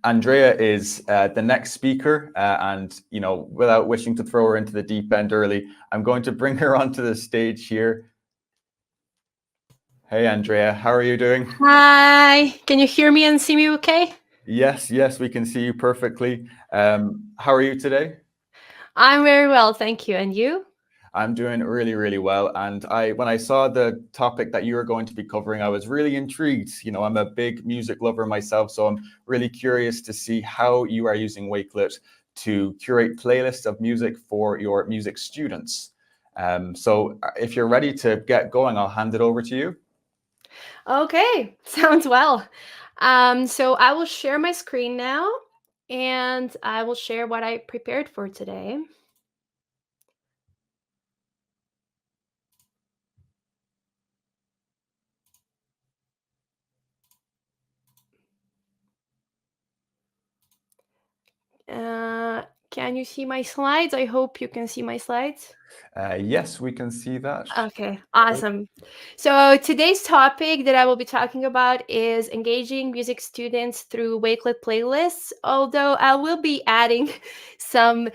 Andrea is the next speaker, and without wishing to throw her into the deep end early, I'm going to bring her onto the stage here. Hey, Andrea, how are you doing? Hi, can you hear me and see me okay? Yes, we can see you perfectly. How are you today? I'm very well, thank you. And you? I'm doing really, really well. And when I saw the topic that you were going to be covering, I was really intrigued. I'm a big music lover myself, so I'm really curious to see how you are using Wakelet to curate playlists of music for your music students. So if you're ready to get going, I'll hand it over to you. Okay, sounds well. So I will share my screen now and I will share what I prepared for today. Can you see my slides? I hope you can see my slides. Yes, we can see that. Okay, awesome. So today's topic that I will be talking about is engaging music students through Wakelet playlists, although I will be adding some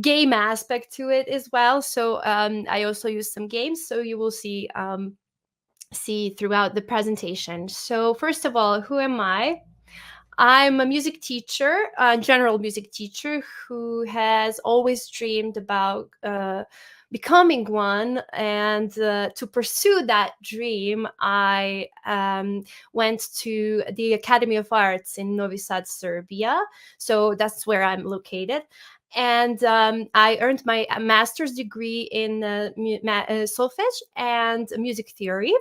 game aspect to it as well. So I also use some games, so you will see throughout the presentation. So first of all, who am I? I'm a music teacher, a general music teacher who has always dreamed about becoming one. And to pursue that dream, I went to the Academy of Arts in Novi Sad, Serbia. So that's where I'm located. And I earned my master's degree in solfege and music theory.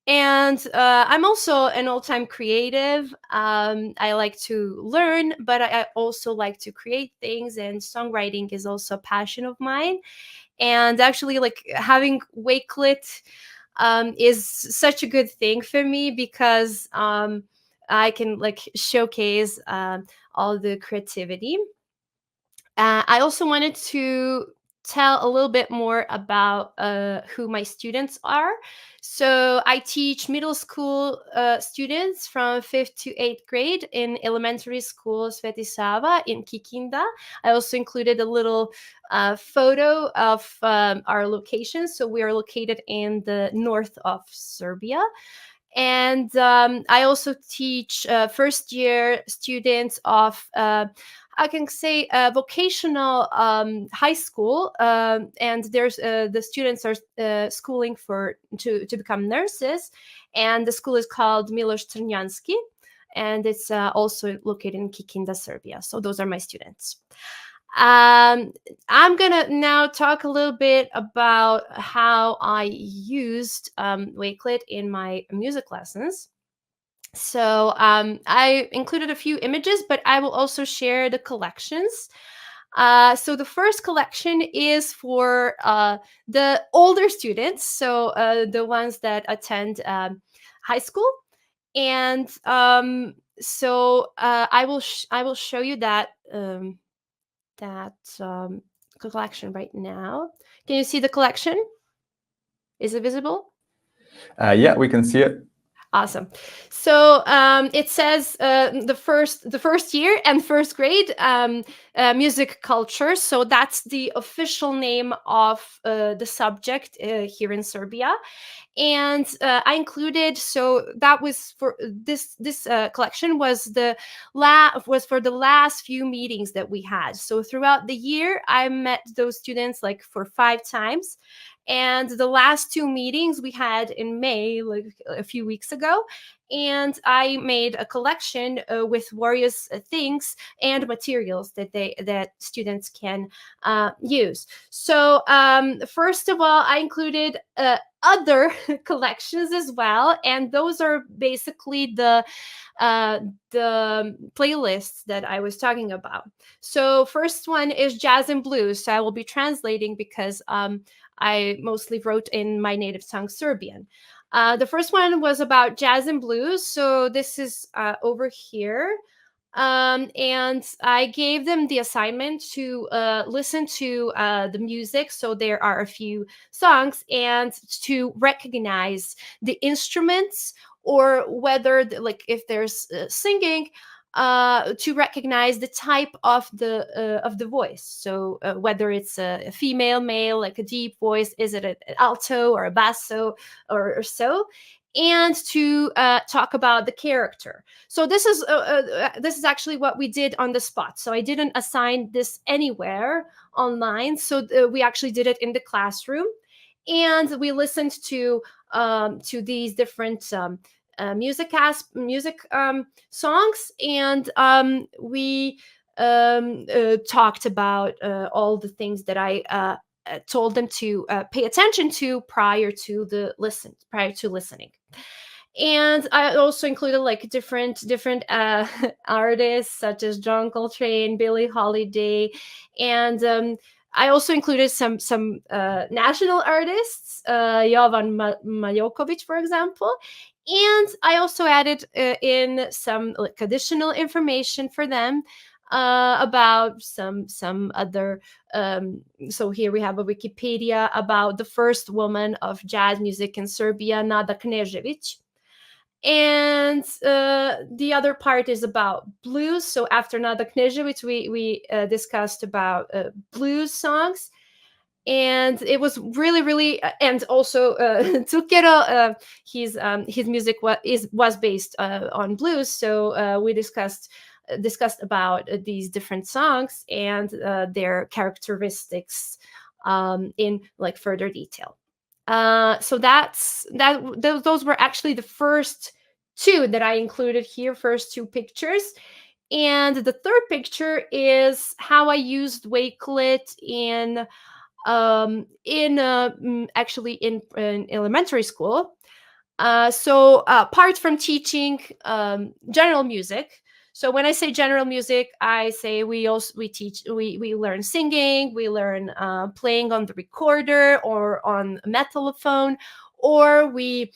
And I'm also an all-time creative. I like to learn, but I also like to create things, and songwriting is also a passion of mine. And actually, like, having Wakelet is such a good thing for me because I can like showcase all the creativity. I also wanted to tell a little bit more about who my students are. So I teach middle school students from 5th to 8th grade in elementary school Sveti Sava in Kikinda. I also included a little photo of our location. So we are located in the north of Serbia. And I also teach first year students of I can say vocational high school, and there's the students are schooling to become nurses, and the school is called Miloš Crnjanski, and it's also located in Kikinda, Serbia. So those are my students. I'm gonna now talk a little bit about how I used Wakelet in my music lessons. So I included a few images, but I will also share the collections. So the first collection is for the older students, so the ones that attend high school, and so I will show you that collection right now. Can you see the collection? Is it visible? Yeah, we can see it. Awesome. So it says the first year and first grade music culture. So that's the official name of the subject here in Serbia. And I included, so that was for this collection was was for the last few meetings that we had. So throughout the year, I met those students like for 5 times. And the last 2 meetings we had in May, like a few weeks ago, and I made a collection with various things and materials that students can use. So first of all, I included other collections as well, and those are basically the playlists that I was talking about. So first one is jazz and blues. So I will be translating because I mostly wrote in my native tongue, Serbian. The first one was about jazz and blues. So this is over here. And I gave them the assignment to listen to the music. So there are a few songs, and to recognize the instruments, or whether like if there's singing, to recognize the type of the voice. So whether it's a female, male, like a deep voice, is it an alto or a basso or so, and to talk about the character. So this is actually what we did on the spot. So I didn't assign this anywhere online. So we actually did it in the classroom, and we listened to these different music songs, and we talked about all the things that I told them to pay attention to prior to listening. And I also included like different artists such as John Coltrane, Billie Holiday, and I also included some national artists, Jovan Majokovic, for example. And I also added in some like additional information for them about some other. So here we have a Wikipedia about the first woman of jazz music in Serbia, Nada Knežević. And the other part is about blues. So after Nada Knežević, we discussed about blues songs, and it was really and also Zucchero, his music was based on blues. So we discussed about these different songs and their characteristics in like further detail. So those were actually the first two that I included here, first two pictures. And the third picture is how I used Wakelet actually in elementary school. So apart from teaching general music, so when I say general music, I say we learn singing, we learn playing on the recorder or on a metalophone, or we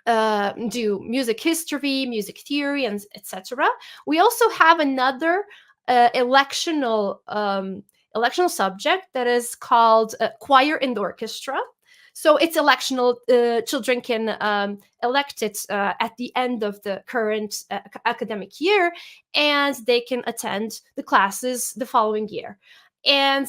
do music history, music theory, and etc. We also have another electional subject that is called choir and orchestra. So it's electional. Children can elect it at the end of the current academic year, and they can attend the classes the following year. And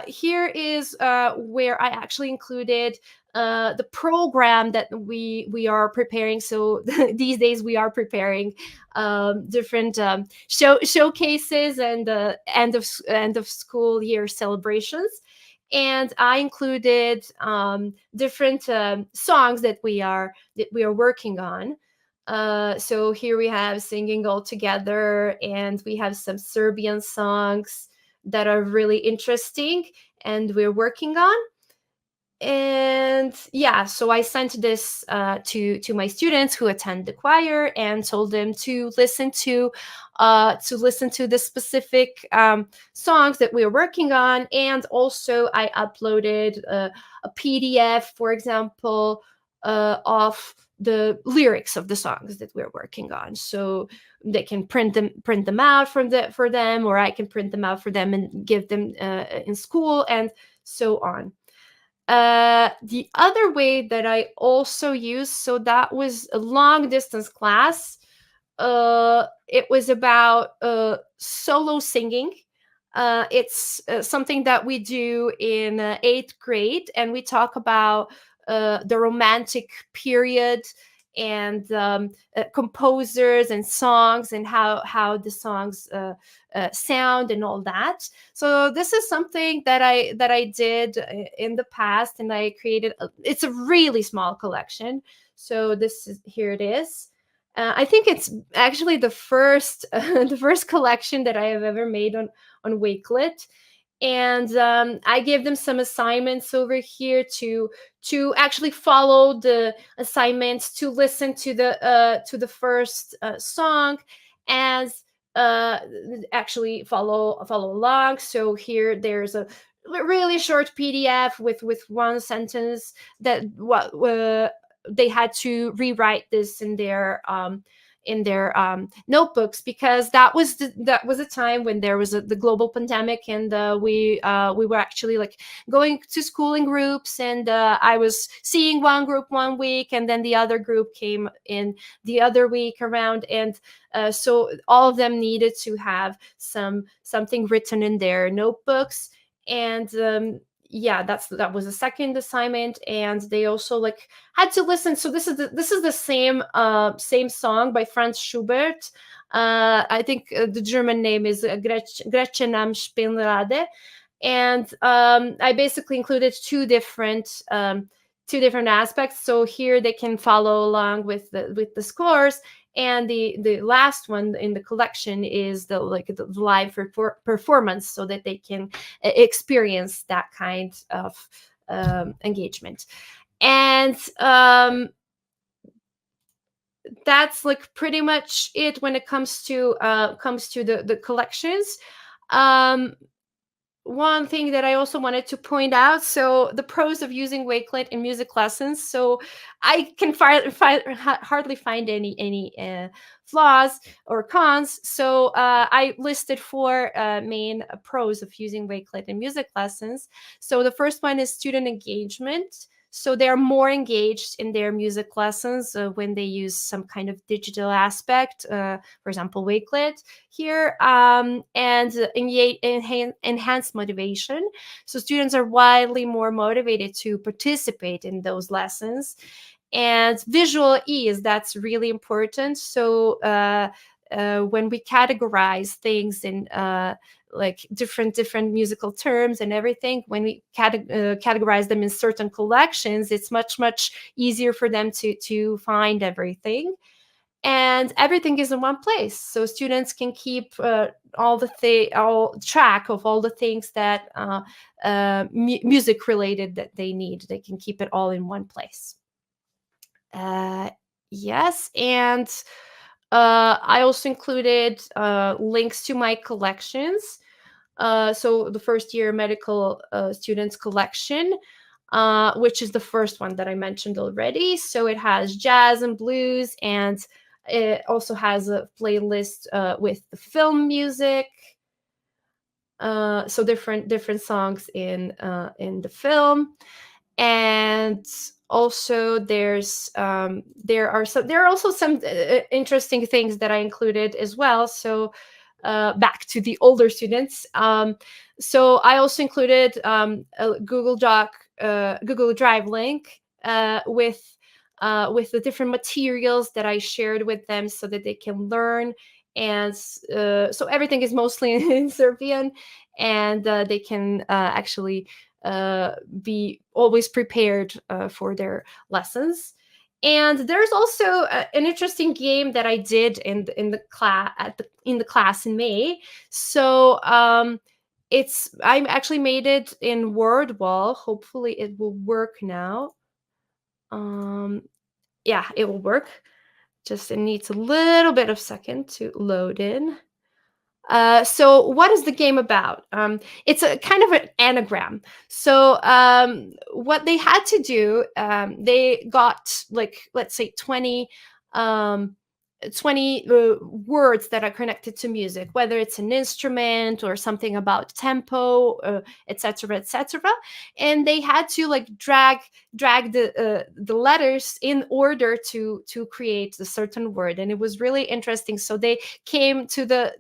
here is where I actually included the program that we are preparing. So these days we are preparing different showcases and end of school year celebrations. And I included different songs that we are working on. So here we have Singing All Together, and we have some Serbian songs that are really interesting and we're working on. And yeah, so I sent this to my students who attend the choir and told them to listen to the specific songs that we are working on. And also I uploaded a PDF, for example, of the lyrics of the songs that we're working on, so they can print them out for them, or I can print them out for them and give them in school, and so on. The other way that I also used, so that was a long distance class. It was about solo singing. It's something that we do in 8th grade, and we talk about the romantic period and composers and songs and how the songs sound and all that. So this is something that I did in the past, and I created. It's a really small collection. So here it is. I think it's actually the first the first collection that I have ever made on Wakelet. And I gave them some assignments over here to actually follow the assignments, to listen to the first song, as actually follow along. So here there's a really short PDF with one sentence that what they had to rewrite this in their notebooks, because that was a time when there was the global pandemic, and we were actually like going to school in groups, and I was seeing one group one week, and then the other group came in the other week around, and so all of them needed to have something written in their notebooks. And yeah, that was the second assignment. And they also like had to listen. So this is the same song by Franz Schubert. I think the German name is Gretchen am Spinnrade. And I basically included two different aspects. So here they can follow along with the scores, and the last one in the collection is the live performance, so that they can experience that kind of engagement. And that's like pretty much it when it comes to the collections. One thing that I also wanted to point out, so the pros of using Wakelet in music lessons. So I can hardly find any flaws or cons. So I listed four main pros of using Wakelet in music lessons. So the first one is student engagement. So they're more engaged in their music lessons when they use some kind of digital aspect, for example, Wakelet here, and enhance motivation. So students are widely more motivated to participate in those lessons. And visual ease, that's really important. So when we categorize things in like different musical terms and everything, when we categorize them in certain collections, it's much easier for them to find everything. And everything is in one place, so students can keep all track of all the things that music related that they need. They can keep it all in one place. Yes, and I also included links to my collections. So the first year medical students collection, which is the first one that I mentioned already. So it has jazz and blues, and it also has a playlist with the film music. So different songs in the film. And also there are also some interesting things that I included as well. So back to the older students. So I also included a Google Drive link with the different materials that I shared with them, so that they can learn. And so everything is mostly in Serbian, and they can actually be always prepared for their lessons. And there's also an interesting game that I did in the class in May. So I actually made it in Word Wall. Hopefully it will work now. Yeah, it will work. Just it needs a little bit of second to load in. So what is the game about? It's a kind of an anagram. So what they had to do, they got like, let's say 20 words that are connected to music, whether it's an instrument or something about tempo, etc., etc. And they had to like drag the letters in order to create a certain word. And it was really interesting. So they came to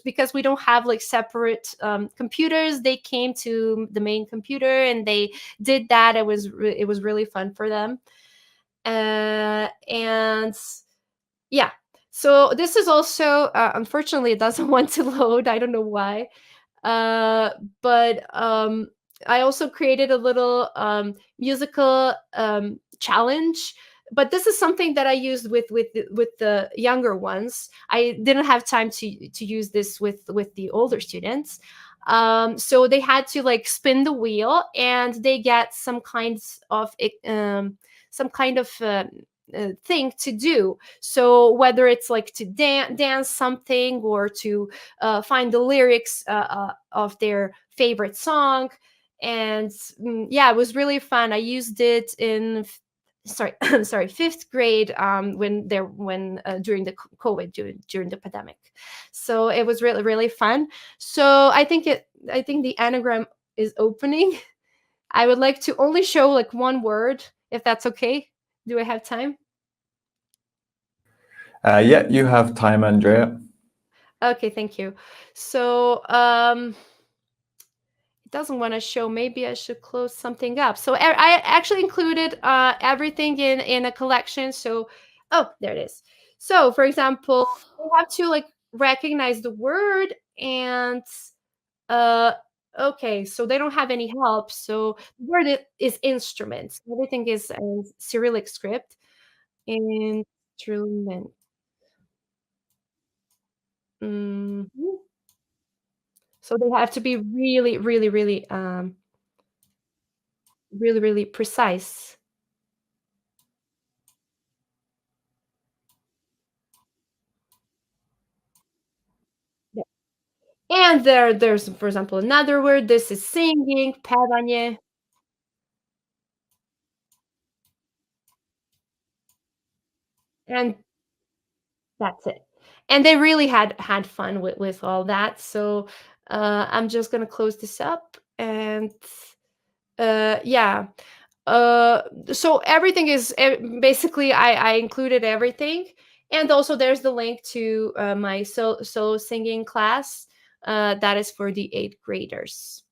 because we don't have like separate computers, they came to the main computer and they did that. It was really fun for them. And yeah, so this is also unfortunately it doesn't want to load. I don't know why. But I also created a little musical challenge. But this is something that I used with the younger ones. I didn't have time to use this with the older students. So they had to like spin the wheel, and they get some kind of thing to do. So whether it's like to dance something, or to find the lyrics of their favorite song. And yeah, it was really fun. I used it in sorry, sorry, fifth grade, when during the COVID, during the pandemic. So it was really really fun. So I think the anagram is opening. I would like to only show like one word, if that's okay. Do I have time? Yeah, you have time, Andrea. Okay, thank you. So it doesn't want to show. Maybe I should close something up. So I actually included everything in a collection. So oh, there it is. So for example, we have to like recognize the word and uh okay, so they don't have any help. So the word is instruments. Everything is Cyrillic script. Instrument. Mhm. So they have to be really, really, really, really, really precise. Yeah. And there's, for example, another word. This is singing, pevanie, and that's it. And they really had fun with all that. So I'm just gonna close this up and yeah. Uh, so everything is basically I included everything, and also there's the link to my solo singing class that is for the eighth graders.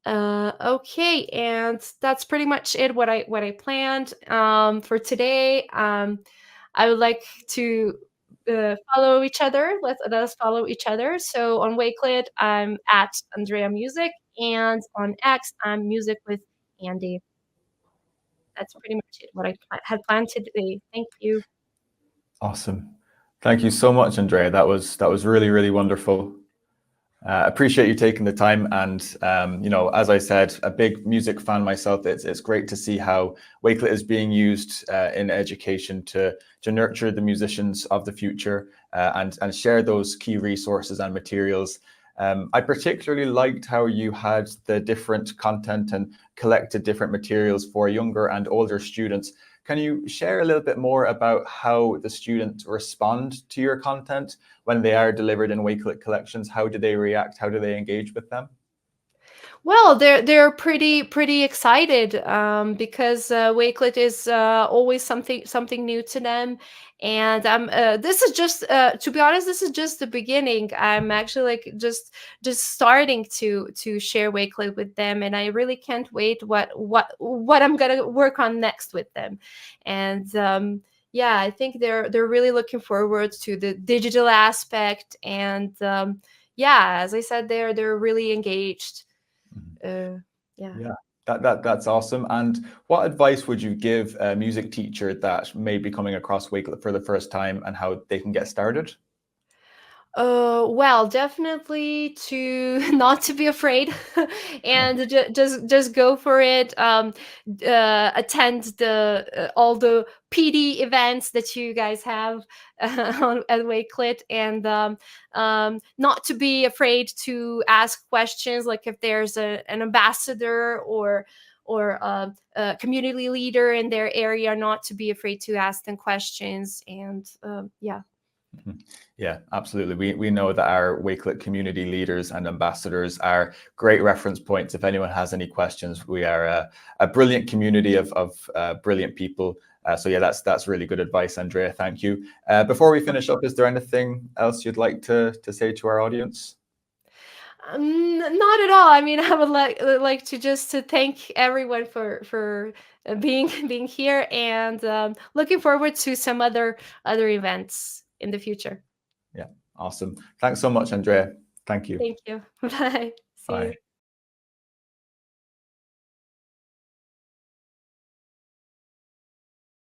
Okay, and that's pretty much it. What I planned for today. I would like to follow each other. Let us follow each other. So on Wakelet, I'm at Andrea Music, and on X, I'm Music with Andy. That's pretty much it, what I had planned today. Thank you. Awesome. Thank you so much, Andrea. That was really, really wonderful. Appreciate you taking the time, and you know, as I said, a big music fan myself. It's great to see how Wakelet is being used in education to nurture the musicians of the future and share those key resources and materials. I particularly liked how you had the different content and collected different materials for younger and older students. Can you share a little bit more about how the students respond to your content when they are delivered in Wakelet collections? How do they react? How do they engage with them? Well, they're pretty excited because Wakelet is always something new to them, and this is just to be honest, this is just the beginning. I'm actually like just starting to share Wakelet with them, and I really can't wait what I'm gonna work on next with them, and yeah, I think they're really looking forward to the digital aspect, and yeah, as I said, they're really engaged. Uh, yeah. Yeah, that's awesome. And what advice would you give a music teacher that may be coming across Wakelet for the first time and how they can get started? Well, definitely to not to be afraid, and just go for it. Attend the all the PD events that you guys have at Wakelet, and not to be afraid to ask questions. Like if there's an ambassador or a community leader in their area, not to be afraid to ask them questions. And yeah. Mhm. Yeah, absolutely. We know that our Wakelet community leaders and ambassadors are great reference points. If anyone has any questions, we are a brilliant community of brilliant people. So yeah, that's really good advice, Andrea. Thank you. Before we finish up, is there anything else you'd like to say to our audience? Not at all. I mean, I would like to just to thank everyone for being being here, and looking forward to some other events in the future. Yeah, awesome. Thanks so much, Andrea. Thank you. Thank you. Bye. See you. Bye.